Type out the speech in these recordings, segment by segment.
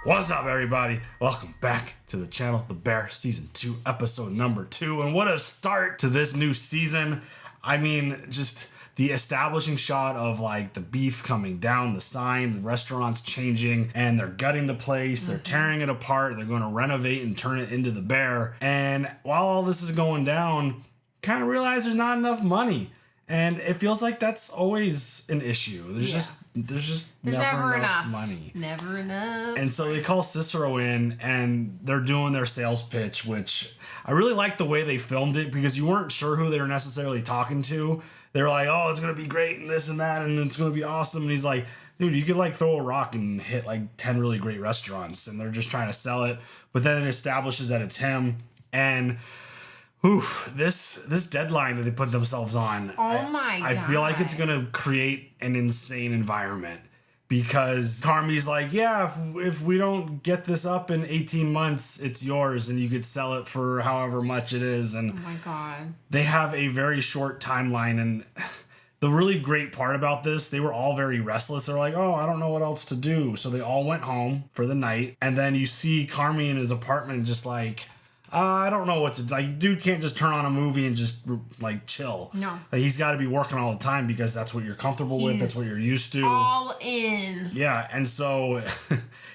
What's up, everybody? Welcome back to the channel, The Bear, Season 2, Episode number 2. And what a start to this new season. I mean, just the establishing shot of like the beef coming down, the sign, the restaurant's changing, and they're gutting the place, they're tearing it apart, they're going to renovate and turn it into the Bear. And while all this is going down, kind of realize there's not enough money. And it feels like that's always an issue. There's never enough money. Never enough. And so they call Cicero in and they're doing their sales pitch, which I really like the way they filmed it because you weren't sure who they were necessarily talking to. They were like, oh, it's going to be great and this and that and it's going to be awesome. And he's like, dude, you could like throw a rock and hit like 10 really great restaurants and they're just trying to sell it. But then it establishes that it's him. And this deadline that they put themselves on. Oh my God. I feel like it's going to create an insane environment because Carmi's like, yeah, if we don't get this up in 18 months, it's yours and you could sell it for however much it is. And oh my God. They have a very short timeline. And the really great part about this, they were all very restless. They're like, oh, I don't know what else to do. So they all went home for the night. And then you see Carmi in his apartment just like, I don't know what to do. Like, dude can't just turn on a movie and just like chill. No. Like, he's got to be working all the time because that's what you're comfortable with. That's what you're used to. All in. Yeah. And so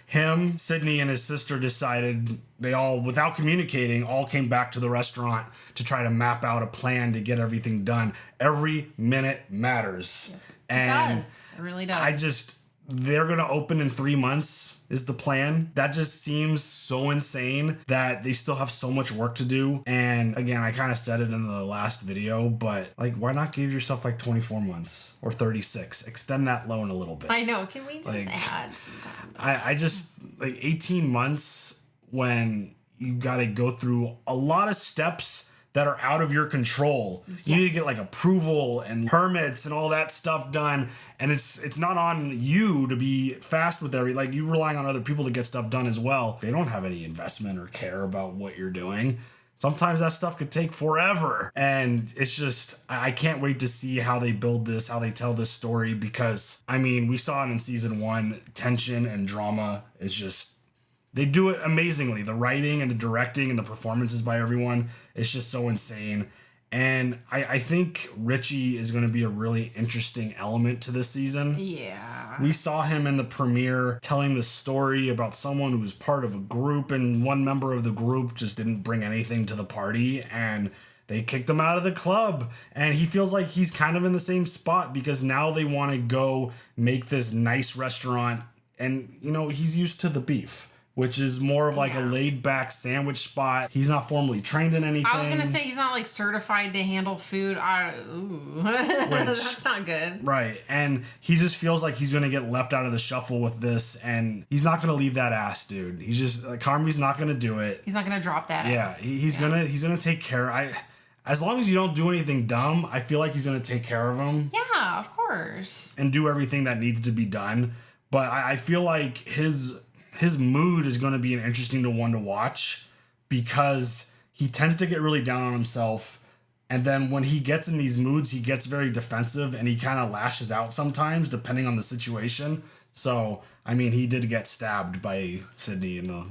him, Sydney, and his sister decided they all, without communicating, all came back to the restaurant to try to map out a plan to get everything done. Every minute matters. And it does. It really does. They're going to open in 3 months is the plan. That just seems so insane that they still have so much work to do. And again, I kind of said it in the last video, but like, why not give yourself like 24 months or 36? Extend that loan a little bit. I know. Can we do that sometime? I just, like 18 months when you got to go through a lot of steps that are out of your control. Yes. You need to get like approval and permits and all that stuff done. And it's not on you to be fast with like you relying on other people to get stuff done as well. They don't have any investment or care about what you're doing. Sometimes that stuff could take forever. And it's just, I can't wait to see how they build this, how they tell this story, because I mean, we saw it in season 1, tension and drama is just, they do it amazingly. The writing and the directing and the performances by everyone is just so insane. And I think Richie is going to be a really interesting element to this season. Yeah. We saw him in the premiere telling the story about someone who was part of a group and one member of the group just didn't bring anything to the party and they kicked him out of the club. And he feels like he's kind of in the same spot because now they want to go make this nice restaurant. And, you know, he's used to the beef, which is more of like a laid-back sandwich spot. He's not formally trained in anything. I was gonna say he's not like certified to handle food. That's not good. Right, and he just feels like he's gonna get left out of the shuffle with this, and he's not gonna leave that ass, dude. He's just Carmi's not gonna do it. He's not gonna drop that ass. Yeah, he's gonna take care. As long as you don't do anything dumb, I feel like he's gonna take care of him. Yeah, of course. And do everything that needs to be done. But I feel like his mood is going to be an interesting one to watch because he tends to get really down on himself. And then when he gets in these moods, he gets very defensive and he kind of lashes out sometimes depending on the situation. So, I mean, he did get stabbed by Sydney in the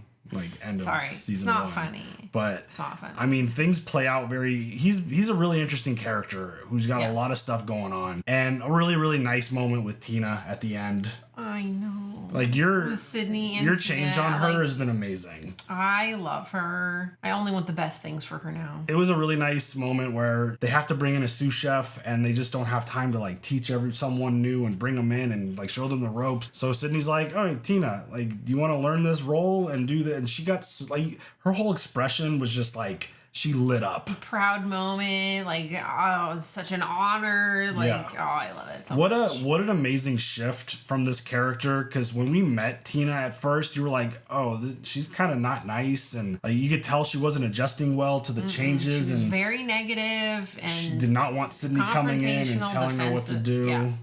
end of season 1. It's not funny. But it's not funny. I mean, things play out he's a really interesting character who's got a lot of stuff going on. And a really, really nice moment with Tina at the end. I know. Like Sydney and your change on her has been amazing. I love her. I only want the best things for her now. It was a really nice moment where they have to bring in a sous chef and they just don't have time to like teach someone new and bring them in and like show them the ropes. So Sydney's like, "Oh, Tina, like, do you want to learn this role and do that?" And she got like her whole expression was just like she lit up. Proud moment, like, oh, it's such an honor. Like, oh, I love it so much. What an amazing shift from this character. Because when we met Tina at first, you were like, oh, she's kind of not nice. And like, you could tell she wasn't adjusting well to the changes. She was and very negative and she did not want Sydney coming in and telling her what to do.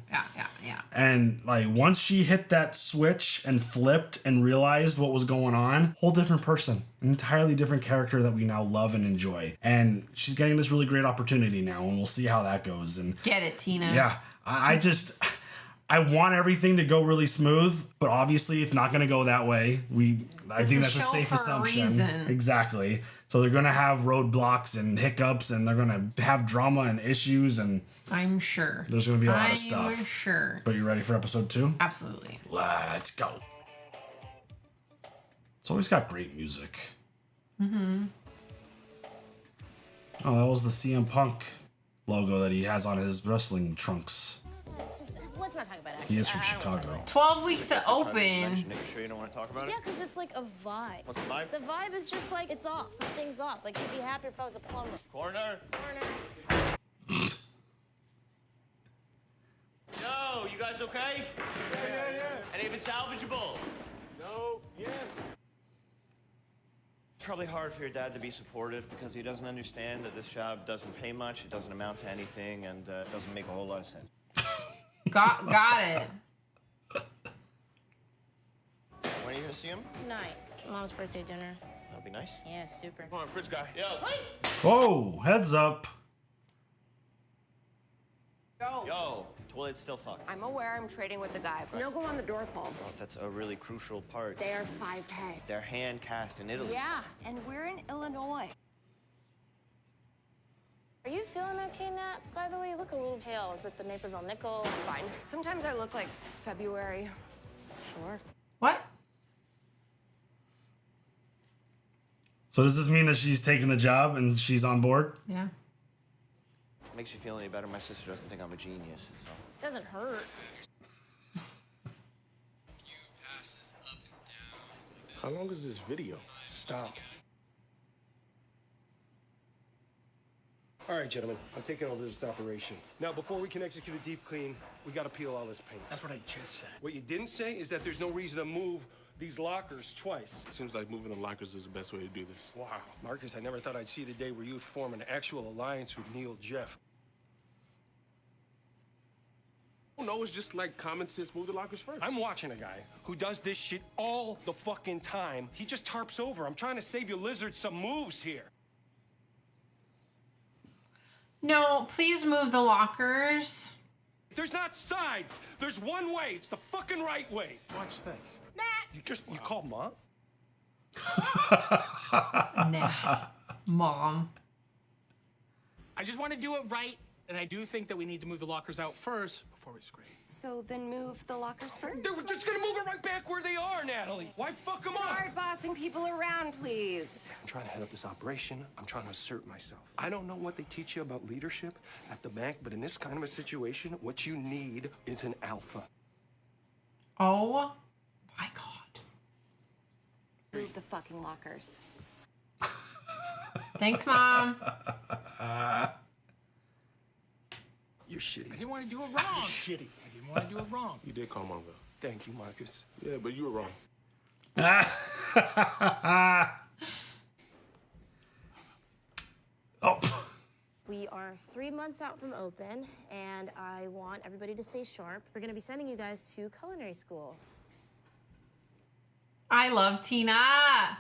Yeah. And like once she hit that switch and flipped and realized what was going on, whole different person. An entirely different character that we now love and enjoy. And she's getting this really great opportunity now, and we'll see how that goes. And get it, Tina. Yeah, I want everything to go really smooth, but obviously it's not going to go that way. I think that's a safe assumption. Exactly. So they're going to have roadblocks and hiccups, and they're going to have drama and issues, and I'm sure there's going to be a lot of stuff. I'm sure. But you ready for episode 2? Absolutely. Let's go. It's always got great music. Mm-hmm. Oh, that was the CM Punk logo that he has on his wrestling trunks. Let's not talk about it. He is from Chicago. 12 weeks to open. Nick, sure you don't want to talk about it? Yeah, because it's like a vibe. What's the vibe? The vibe is just like, it's off. Something's off. Like, you'd be happier if I was a plumber. Corner. Yo, you guys okay? Yeah. Any of it salvageable? No, yes. It's probably hard for your dad to be supportive because he doesn't understand that this job doesn't pay much, it doesn't amount to anything, and doesn't make a whole lot of sense. Got it. When are you gonna see him? Tonight. Mom's birthday dinner. That'll be nice. Yeah, super. Come on, fridge guy. Yo. Whoa, heads up. Yo, toilet's still fucked. I'm aware I'm trading with the guy, but no go on the door, Paul. Well, that's a really crucial part. They're 5K. They're hand cast in Italy. Yeah, and we're in Illinois. Are you feeling okay, Nat? By the way, you look a little pale. Is it the Naperville nickel? Fine. Sometimes I look like February. Sure. What? So does this mean that she's taking the job and she's on board? Yeah. Makes you feel any better? My sister doesn't think I'm a genius. So. Doesn't hurt. How long is this video? Stop. All right, gentlemen, I'm taking over this operation. Now, before we can execute a deep clean, we gotta peel all this paint. That's what I just said. What you didn't say is that there's no reason to move these lockers twice. It seems like moving the lockers is the best way to do this. Wow, Marcus, I never thought I'd see the day where you'd form an actual alliance with Neil Jeff. No, it's just like common sense. Move the lockers first. I'm watching a guy who does this shit all the fucking time. He just tarps over. I'm trying to save your lizard some moves here. No, please move the lockers. There's not sides. There's one way. It's the fucking right way. Watch this. You called Mom? Nah. Mom. I just want to do it right, and I do think that we need to move the lockers out first before we scrape. So then move the lockers first? They're just gonna move it right back where they are, Natalie. Why fuck them up? Start bossing people around, please. I'm trying to head up this operation. I'm trying to assert myself. I don't know what they teach you about leadership at the bank, but in this kind of a situation, what you need is an alpha. Oh my God. Move the fucking lockers. Thanks, Mom. You're shitty. I didn't want to do it wrong. Shitty. I didn't want to do it wrong. You did call Mom, though. Thank you, Marcus. Yeah, but you were wrong. Oh. We are 3 months out from open, and I want everybody to stay sharp. We're going to be sending you guys to culinary school. I love Tina.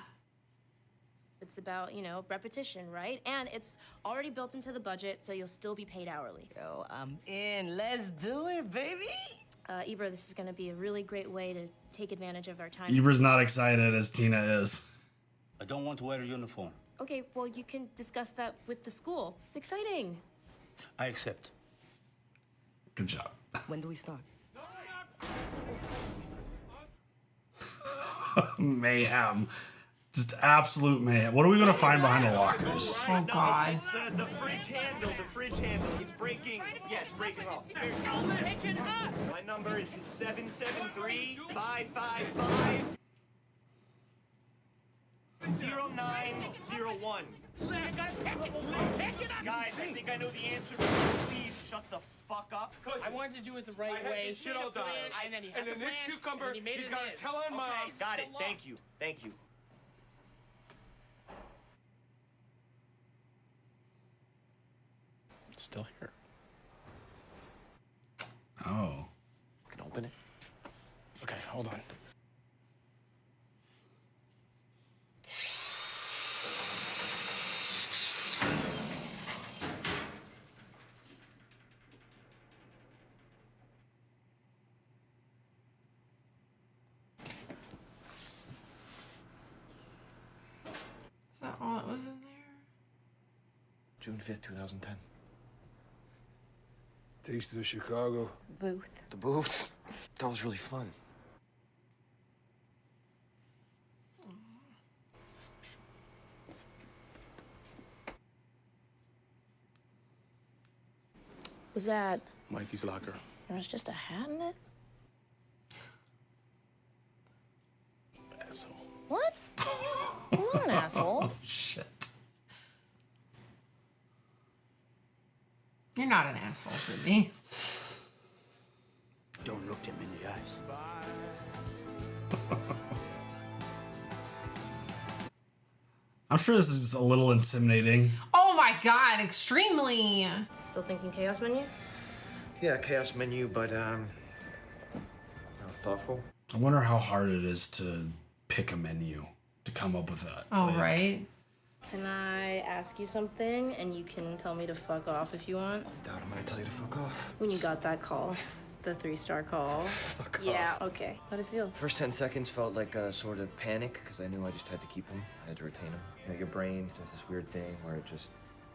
It's about, repetition, right? And it's already built into the budget, so you'll still be paid hourly. Yo, I'm in. Let's do it, baby. Ibra, this is going to be a really great way to take advantage of our time. Ibra's not excited as Tina is. I don't want to wear a uniform. Okay, well, you can discuss that with the school. It's exciting. I accept. Good job. When do we start? Mayhem. Just absolute mayhem. What are we going to find behind the lockers? Oh, God. It's the fridge handle. The fridge handle. It's breaking. Yeah, it's breaking off. My number is 773-555-0901. Guys, I think I know the answer. Please shut the fuck up. I wanted to do it the right I had way. this shit all done. And then he had And then the this plan, cucumber, and then he made he's it got to his. tell on Mom. Okay, got it. Thank you. Thank you. Still here. Oh. Can open it. Okay, hold on. June 5th, 2010. Taste of Chicago. Booth. The booth? That was really fun. Was that? Mikey's locker. There was just a hat in it? Asshole. What? I'm not an asshole. Shit. You're not an asshole, Simi. Don't look him in the eyes. I'm sure this is a little intimidating. Oh my god, extremely. Still thinking chaos menu? Yeah, chaos menu, but, thoughtful. I wonder how hard it is to pick a menu, to come up with that. Oh, right. Can I ask you something and you can tell me to fuck off if you want? Doubt I'm gonna tell you to fuck off. When you got that call, the 3-star call. Fuck Yeah, off. okay. How'd it feel? First 10 seconds felt like a sort of panic, because I knew I just had to keep him. I had to retain him. You know, your brain does this weird thing where it just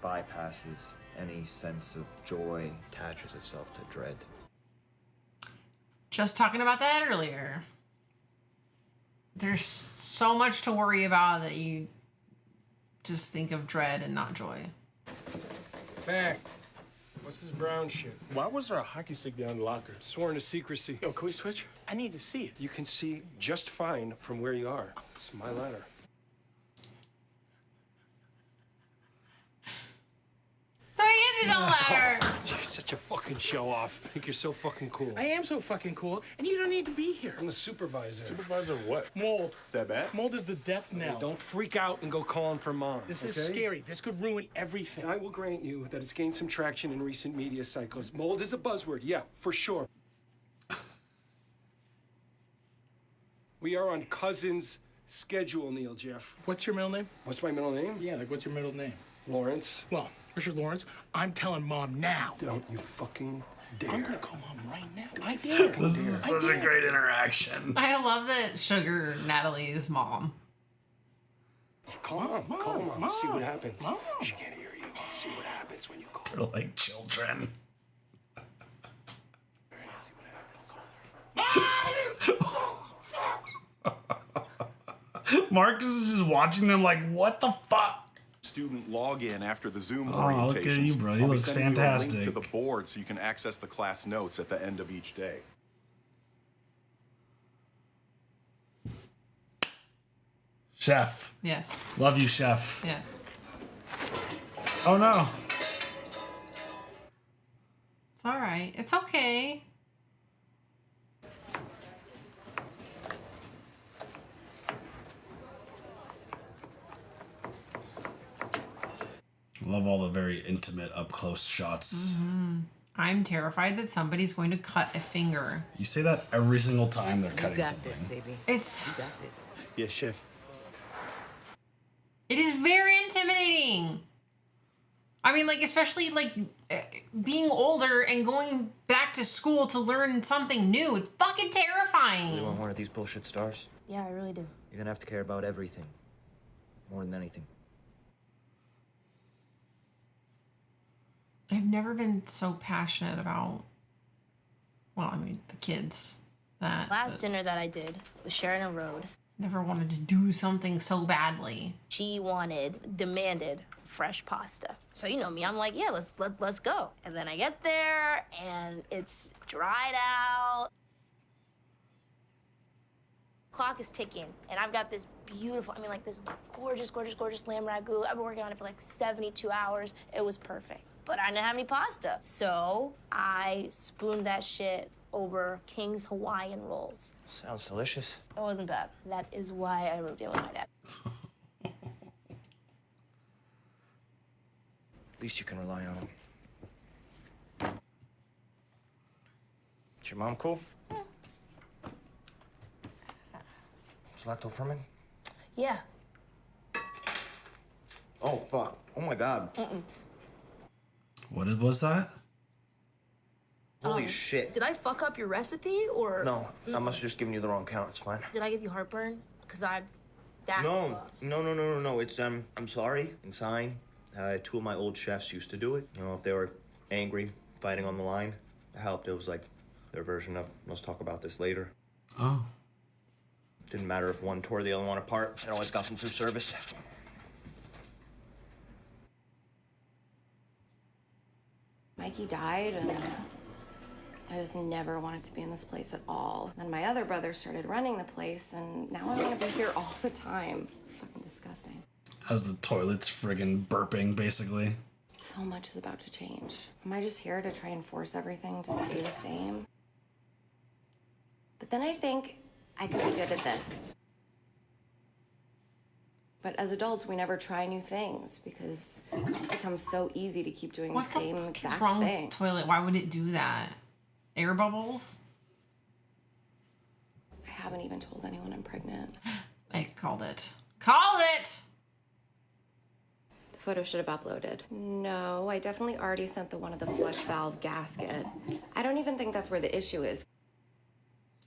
bypasses any sense of joy, attaches itself to dread. Just talking about that earlier. There's so much to worry about that you just think of dread and not joy. Fak, what's this brown shit? Why was there a hockey stick down the locker? Sworn to secrecy. Yo, can we switch? I need to see it. You can see just fine from where you are. It's my ladder. So he gets his own ladder. You're such a fucking show-off. I think you're so fucking cool. I am so fucking cool, and you don't need to be here. I'm the supervisor. Supervisor of what? Mold. Is that bad? Mold is the death knell. Don't freak out and go calling for mom. This is okay? scary. This could ruin everything. And I will grant you that it's gained some traction in recent media cycles. Mold is a buzzword, yeah, for sure. We are on Cousin's schedule, Neil Jeff. What's your middle name? What's my middle name? Yeah, like what's your middle name? Lawrence. Well, Richard Lawrence, I'm telling mom now. Don't you fucking dare. I'm gonna call mom right now. I dare. This is such a great interaction. I love that Sugar Natalie's mom. Call mom. Call mom. Mom. See what happens. Mom. She can't hear you. See what happens when you call. They're like children. See what happens. Marcus is just watching them like, what the fuck? Student login after the Zoom Oh, orientations. look at you, bro. You I'll be look sending you a fantastic. link to the board so you can access the class notes at the end of each day. Chef. Yes. Love you, chef. Yes. Oh, no. It's all right. It's okay. Love all the very intimate, up-close shots. Mm-hmm. I'm terrified that somebody's going to cut a finger. You say that every single time they're cutting got something. this, baby. It's... You got this. Yeah, chef. It is very intimidating. I mean, like, especially, like, being older and going back to school to learn something new. It's fucking terrifying. You want one of these bullshit stars? Yeah, I really do. You're gonna have to care about everything. More than anything. I've never been so passionate about, well, I mean, the kids. Last dinner that I did was sharing a road. Never wanted to do something so badly. She demanded fresh pasta. So you know me, I'm like, yeah, let's go. And then I get there and it's dried out. Clock is ticking, and I've got this beautiful, this gorgeous, gorgeous, gorgeous lamb ragu. I've been working on it for like 72 hours. It was perfect. But I didn't have any pasta. So I spooned that shit over King's Hawaiian rolls. Sounds delicious. It wasn't bad. That is why I moved in with my dad. At least you can rely on him. Is your mom cool? Yeah. Is lacto ferment? Yeah. Oh, fuck. Oh, my God. What was that? Holy shit. Did I fuck up your recipe, or? No, I must have just given you the wrong count. It's fine. Did I give you heartburn? Because that's No, fucked. no. It's, I'm sorry and sighing. Two of my old chefs used to do it. You know, if they were angry, fighting on the line, it helped. It was like their version of, let's talk about this later. Oh. Didn't matter if one tore the other one apart. It always got them through service. Mikey died, and I just never wanted to be in this place at all. Then my other brother started running the place, and now I want to be here all the time. Fucking disgusting. As the toilet's friggin' burping, basically. So much is about to change. Am I just here to try and force everything to stay the same? But then I think I could be good at this. But as adults, we never try new things because it just becomes so easy to keep doing the same exact what's wrong thing. with the toilet? Why would it do that? Air bubbles? I haven't even told anyone I'm pregnant. I called it. Called it! The photo should have uploaded. No, I definitely already sent the one of the flush valve gasket. I don't even think that's where the issue is.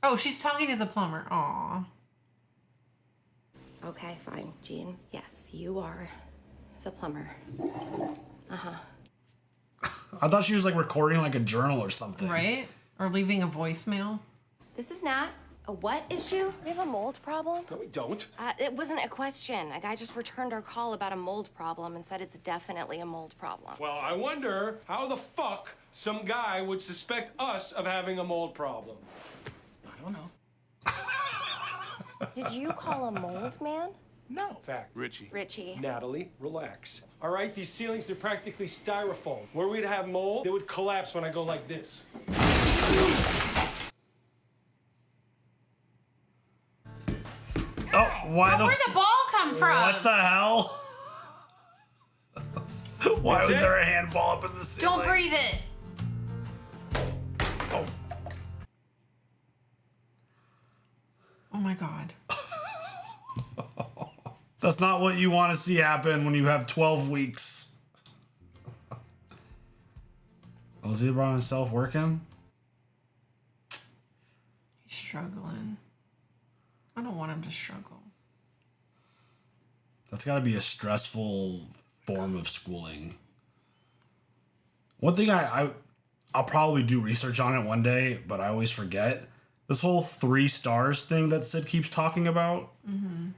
Oh, she's talking to the plumber. Aw. Okay, fine, Jean. Yes, you are the plumber. Uh-huh. I thought she was like recording like a journal or something. Right? Or leaving a voicemail. This is not a what issue? We have a mold problem? No, we don't. It wasn't a question. A guy just returned our call about a mold problem and said it's definitely a mold problem. Well, I wonder how the fuck some guy would suspect us of having a mold problem. I don't know. Did you call a mold man? No. Fact. Richie. Richie. Natalie, relax. All right, these ceilings, they're practically styrofoam. Where we'd have mold, they would collapse when I go like this. Oh, why Where'd the ball come from? What the hell? Why was there a handball up in the ceiling? Don't breathe it. Oh. Oh my God. That's not what you want to see happen when you have 12 weeks. Was he by himself working? He's struggling. I don't want him to struggle. That's got to be a stressful form of schooling. One thing I'll probably do research on it one day, but I always forget. This whole 3 stars thing that Sid keeps talking about. Mm-hmm.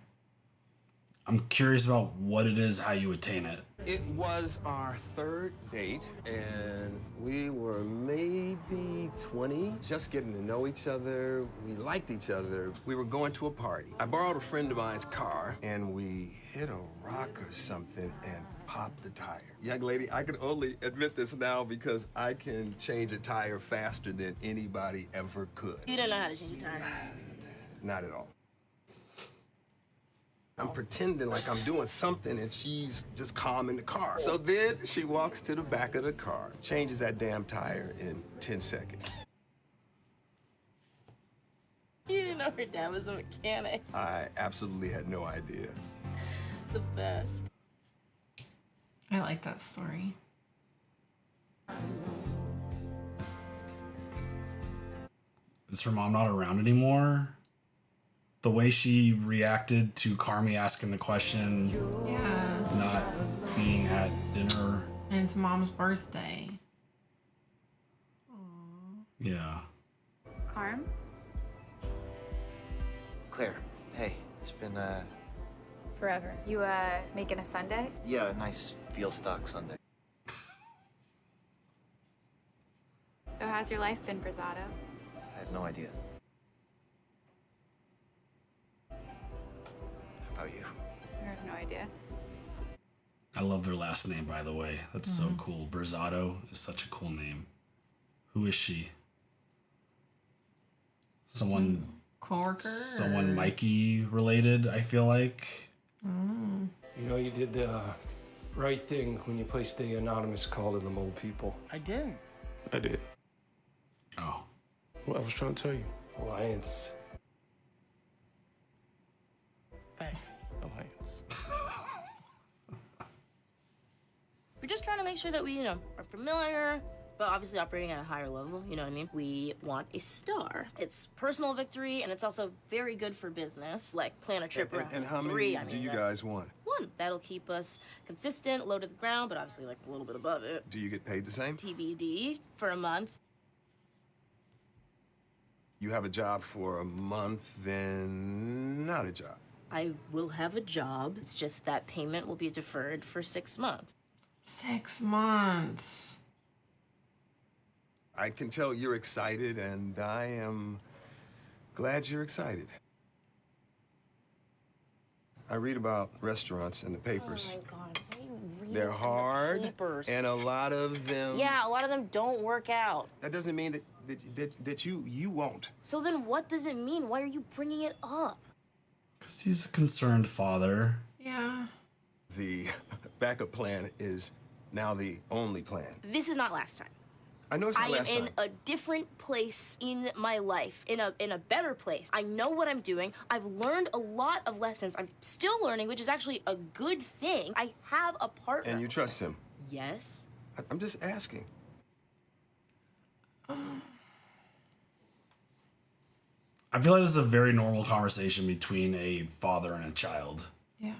I'm curious about what it is, how you attain it. It was our 3rd date, and we were maybe 20, just getting to know each other. We liked each other. We were going to a party. I borrowed a friend of mine's car, and we hit a rock or something and popped the tire. Young lady, I can only admit this now because I can change a tire faster than anybody ever could. You don't know how to change a tire. Not at all. I'm pretending like I'm doing something and she's just calm in the car. So then she walks to the back of the car, changes that damn tire in 10 seconds. You didn't know her dad was a mechanic. I absolutely had no idea. The best. I like that story. Is her mom not around anymore? The way she reacted to Carmi asking the question, Yeah. not being at dinner. And it's mom's birthday. Yeah. Carm? Claire, hey, it's been, Forever. You, making a Sunday? yeah, a nice veal stock Sunday. So how's your life been, Brizzato? I have no idea. How about you? I have no idea. I love their last name, by the way. That's so cool. Brizzato is such a cool name. Who is she? Someone... Coworker? Someone Mikey related, I feel like. You know, you did the right thing when you placed the anonymous call to the mole people. I didn't. I did. Oh. What I was trying to tell you. Alliance. Thanks, Alliance. We're just trying to make sure that we, are familiar, but obviously operating at a higher level, you know what I mean? We want a star. It's personal victory, and it's also very good for business, like plan a trip around And how three. many do you that's guys want? one. That'll keep us consistent, low to the ground, but obviously like a little bit above it. Do you get paid the same? TBD for a month. You have a job for a month, then not a job. I will have a job. It's just that payment will be deferred for 6 months. 6 months. I can tell you're excited, and I am glad you're excited. I read about restaurants in the papers. Oh my God, why are you reading They're in the hard, papers? and a lot of them... Yeah, a lot of them don't work out. That doesn't mean that you won't. So then what does it mean? Why are you bringing it up? Because he's a concerned father. Yeah. The backup plan is now the only plan. This is not last time. I know it's not I am last in time. a different place in my life, in a better place. I know what I'm doing. I've learned a lot of lessons. I'm still learning, which is actually a good thing. I have a partner. And you trust him? Yes. I'm just asking. I feel like this is a very normal conversation between a father and a child. Yeah.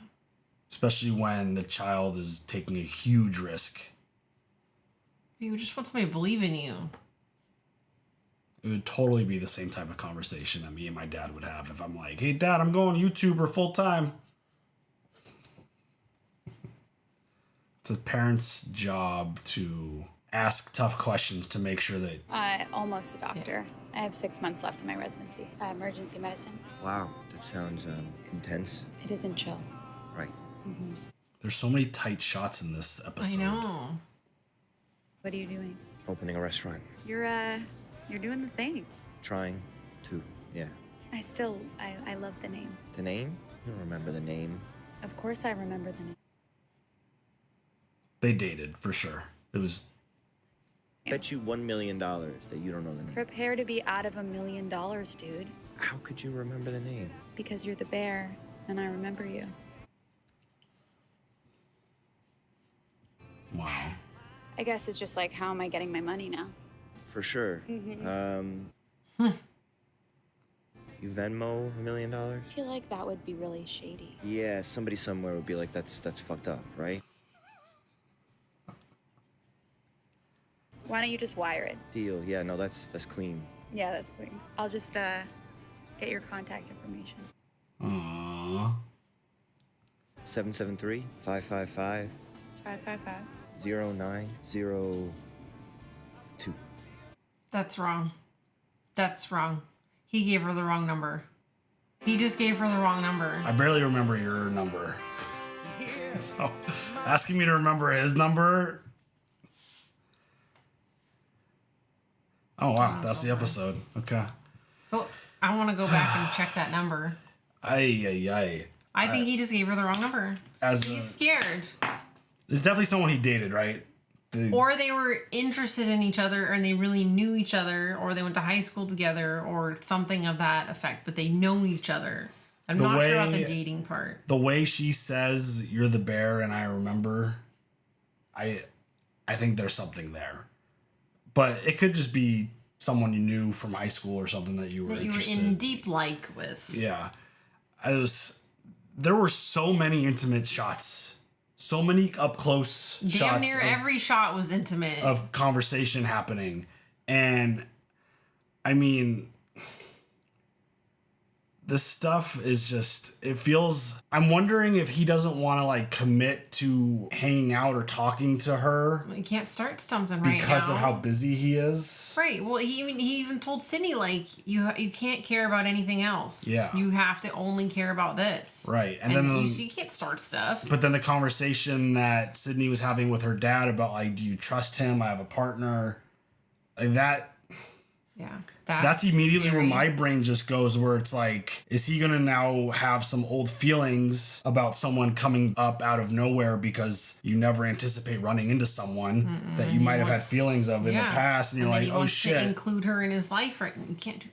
Especially when the child is taking a huge risk. You just want somebody to believe in you. It would totally be the same type of conversation that me and my dad would have if I'm like, hey, Dad, I'm going YouTuber full time. It's a parent's job to ask tough questions to make sure that... Almost a doctor. I have 6 months left in my residency. Emergency medicine. Wow, that sounds intense. It isn't chill. Right. Mm-hmm. There's so many tight shots in this episode. I know. What are you doing? Opening a restaurant. You're doing the thing. Trying to, yeah. I love the name. The name? You don't remember the name. Of course I remember the name. They dated, for sure. It was... Bet you $1 million that you don't know the name. Prepare to be out of $1 million, dude. How could you remember the name? Because you're the bear, and I remember you. Wow. I guess it's just like, how am I getting my money now? For sure. Mhm. You Venmo $1 million? I feel like that would be really shady. Yeah, somebody somewhere would be like, that's fucked up, right? Why don't you just wire it? Deal. Yeah, no, that's clean. Yeah, that's clean. I'll just get your contact information. Aww. 773-555. 555. 0902. That's wrong. That's wrong. He gave her the wrong number. He just gave her the wrong number. I barely remember your number. So, asking me to remember his number... Oh, wow. That's the episode. Okay. Oh, I want to go back and check that number. I think he just gave her the wrong number. He's scared. It's definitely someone he dated, right? Or they were interested in each other and they really knew each other, or they went to high school together or something of that effect, but they know each other. I'm not sure about the dating part. The way she says, you're the bear and I remember, I think there's something there. But it could just be someone you knew from high school or something that you were interested in deep like with. Yeah. There were so many intimate shots. So many up close shots. Damn near every shot was intimate. Of conversation happening. And I mean, this stuff is just, it feels, I'm wondering if he doesn't want to like commit to hanging out or talking to her. He can't start something right now. Because of how busy he is. Right. Well, he even told Sydney, like, you can't care about anything else. Yeah. You have to only care about this. Right. And then you can't start stuff. But then the conversation that Sydney was having with her dad about like, do you trust him? I have a partner. Like that. Yeah. That's immediately where my brain just goes, where it's like, is he going to now have some old feelings about someone coming up out of nowhere because you never anticipate running into someone that you might have had feelings of in the past, and you're like, oh shit. To include her in his life, right? You can't do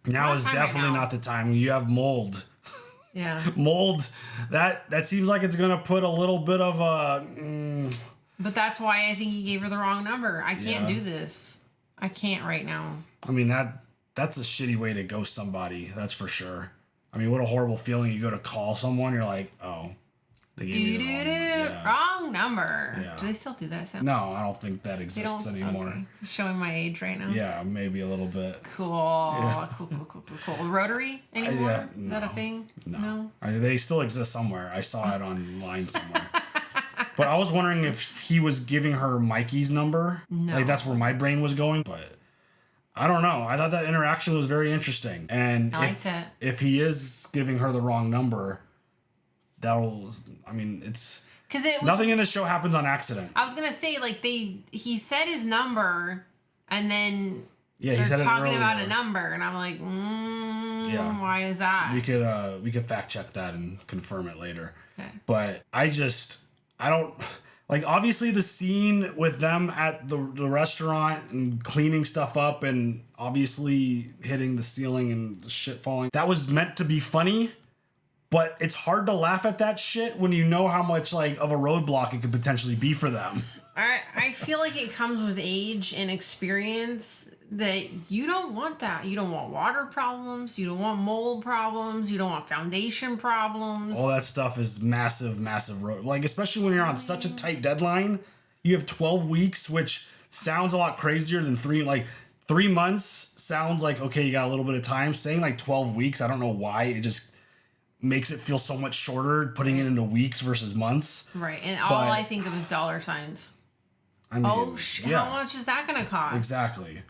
that right now. Now is definitely not the time. You have mold. Yeah. Mold. That seems like it's going to put a little bit of a But that's why I think he gave her the wrong number. I can't do this. I can't right now. I mean, that's a shitty way to ghost somebody. That's for sure. I mean, what a horrible feeling. You go to call someone, you're like, oh, they gave me the wrong number. Yeah. Do they still do that? No, I don't think that exists anymore. Okay. Just showing my age right now. Yeah, maybe a little bit. Cool. Yeah. Cool. Rotary anymore? Is that a thing? No. They still exist somewhere. I saw it online somewhere. But I was wondering if he was giving her Mikey's number. No. Like, that's where my brain was going. But I don't know. I thought that interaction was very interesting. And I liked it. If he is giving her the wrong number, it's... Because nothing in this show happens on accident. I was going to say, like, he said his number, and then Yeah, he they're said it talking earlier. about a number, and I'm like, why is that? We could fact check that and confirm it later. Okay. But I don't like, obviously the scene with them at the restaurant and cleaning stuff up and obviously hitting the ceiling and the shit falling, that was meant to be funny. But it's hard to laugh at that shit when you know how much like of a roadblock it could potentially be for them. I feel like it comes with age and experience that you don't want that. You don't want water problems. You don't want mold problems. You don't want foundation problems. All that stuff is massive road. Like, especially when you're on such a tight deadline. You have 12 weeks, which sounds a lot crazier than 3. Like, 3 months sounds like, okay, you got a little bit of time. Saying like 12 weeks, I don't know why. It just makes it feel so much shorter, putting it into weeks versus months. Right. And all I think of is dollar signs. I mean, how much is that going to cost? Exactly.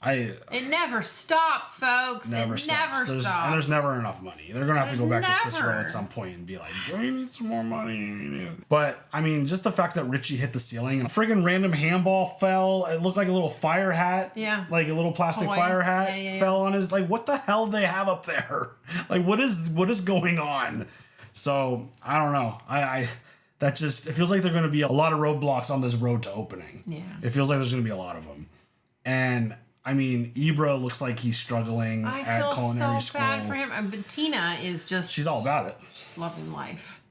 It never stops, folks. Never stops. And there's never enough money. They're gonna have to go back to Cicero at some point and be like, we need some more money. But I mean, just the fact that Richie hit the ceiling and a friggin' random handball fell. It looked like a little fire hat. Yeah. Like a little plastic fire hat fell on his. Like, what the hell do they have up there? Like, what is going on? So I don't know. That just, it feels like there's gonna be a lot of roadblocks on this road to opening. Yeah. It feels like there's gonna be a lot of them. And I mean, Ibra looks like he's struggling at culinary school. I feel so bad for him. But Tina is just... She's all about it. She's loving life.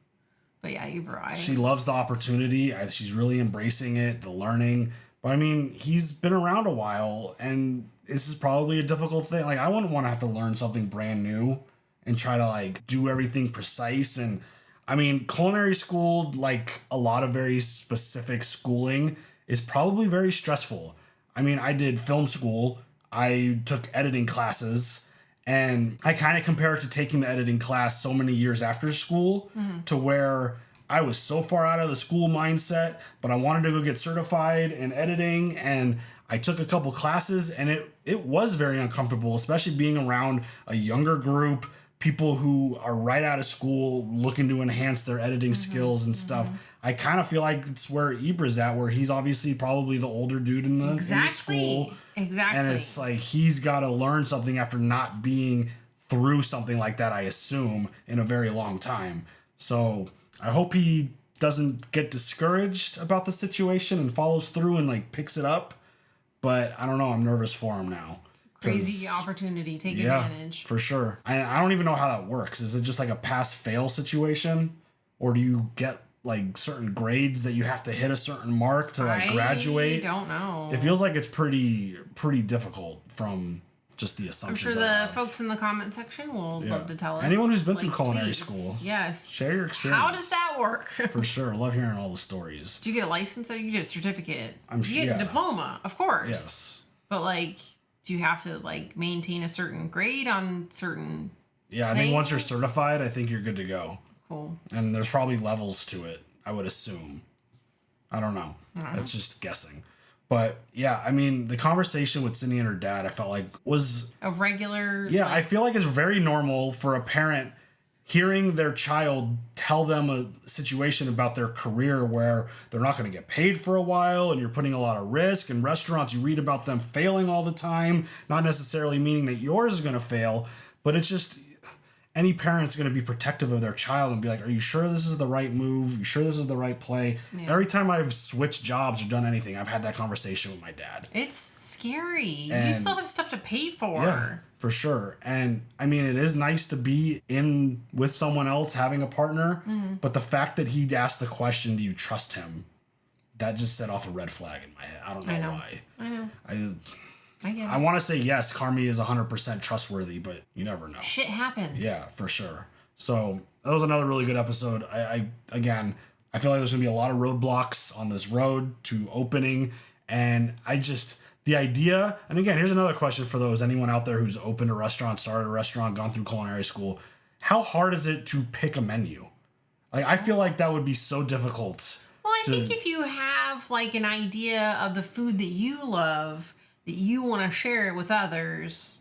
But yeah, Ibra... She loves the opportunity. She's really embracing it, the learning. But I mean, he's been around a while, and this is probably a difficult thing. Like, I wouldn't want to have to learn something brand new and try to, like, do everything precise. And, I mean, culinary school, like a lot of very specific schooling, is probably very stressful. I mean, I did film school, I took editing classes, and I kind of compare it to taking the editing class so many years after school to where I was so far out of the school mindset, but I wanted to go get certified in editing, and I took a couple classes, and it was very uncomfortable, especially being around a younger group, people who are right out of school looking to enhance their editing skills and stuff. I kind of feel like it's where Ibra's at, where he's obviously probably the older dude in the school. Exactly. And it's like he's got to learn something after not being through something like that, I assume, in a very long time. So I hope he doesn't get discouraged about the situation and follows through and like picks it up. But I don't know. I'm nervous for him now. Crazy opportunity. Take advantage. For sure. I don't even know how that works. Is it just like a pass-fail situation? Or do you get like certain grades that you have to hit a certain mark to like graduate? I don't know. It feels like it's pretty difficult from just the assumptions. I'm sure the folks in the comment section will love to tell us. Anyone who's been through culinary school. Yes. Share your experience. How does that work? For sure. Love hearing all the stories. Do you get a license? You get a certificate. I'm sure. You get a diploma, of course. Yes. But like, do you have to like maintain a certain grade on certain I think once you're certified, I think you're good to go. Cool. And there's probably levels to it, I would assume. I don't know. That's just guessing. But yeah, I mean, the conversation with Cindy and her dad, I felt like was a regular. Yeah, I feel like it's very normal for a parent hearing their child tell them a situation about their career where they're not going to get paid for a while and you're putting a lot of risk. In restaurants, you read about them failing all the time, not necessarily meaning that yours is going to fail, but it's just any parent's going to be protective of their child and be like, are you sure this is the right move? You sure this is the right play? Yeah. Every time I've switched jobs or done anything, I've had that conversation with my dad. It's scary. And you still have stuff to pay for. Yeah, for sure. And I mean, it is nice to be in with someone else, having a partner, but the fact that he asked the question, do you trust him? that just set off a red flag in my head. I don't know why. I know. I get it. I want to say yes, Carmi is 100% trustworthy, but you never know. Shit happens. Yeah, for sure. So that was another really good episode. I feel like there's gonna be a lot of roadblocks on this road to opening, and the idea. And again, here's another question for anyone out there who's opened a restaurant, started a restaurant, gone through culinary school. How hard is it to pick a menu? Like, I feel like that would be so difficult. Well, I think if you have like an idea of the food that you love, that you want to share it with others,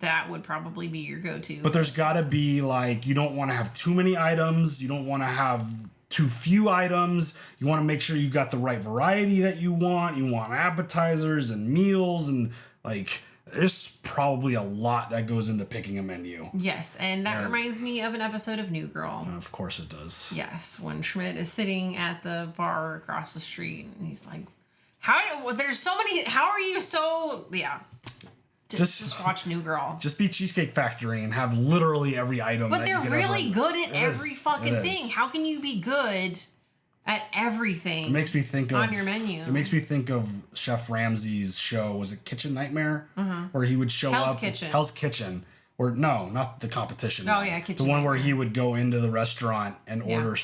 that would probably be your go-to. But there's got to be like, you don't want to have too many items. You don't want to have too few items. You want to make sure you got the right variety that you want. You want appetizers and meals, and like, there's probably a lot that goes into picking a menu. Yes, and that reminds me of an episode of New Girl. Of course it does. Yes, when Schmidt is sitting at the bar across the street, and he's like, there's so many, how are you so, yeah. Just watch New Girl. Just be Cheesecake Factory and have literally every item. But they're really good at every fucking thing. How can you be good at everything? It makes me think of on your menu. It makes me think of Chef Ramsay's show. Was it Kitchen Nightmare? Mm-hmm. Where he would show Hell's up. Kitchen. Hell's Kitchen. Or no, not the competition. Oh yeah, Kitchen. The one where he would go into the restaurant and order,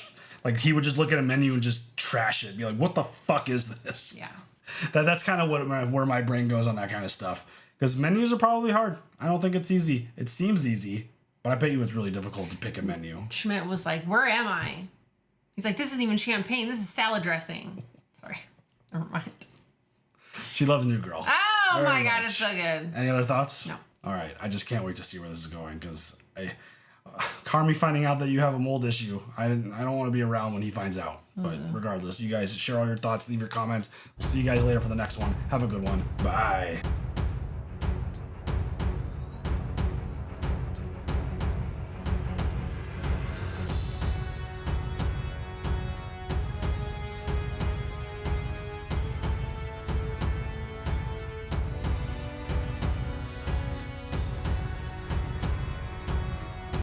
like he would just look at a menu and just trash it. Be like, what the fuck is this? Yeah. That's kind of where my brain goes on that kind of stuff. Because menus are probably hard. I don't think it's easy. It seems easy, but I bet you it's really difficult to pick a menu. Schmidt was like, where am I? He's like, this isn't even champagne. This is salad dressing. Sorry. Never mind. She loves New Girl. Oh Very my God, much. it's so good. Any other thoughts? No. All right. I just can't wait to see where this is going, because Carmi finding out that you have a mold issue, I don't want to be around when he finds out. But regardless, you guys share all your thoughts, leave your comments. We'll see you guys later for the next one. Have a good one. Bye.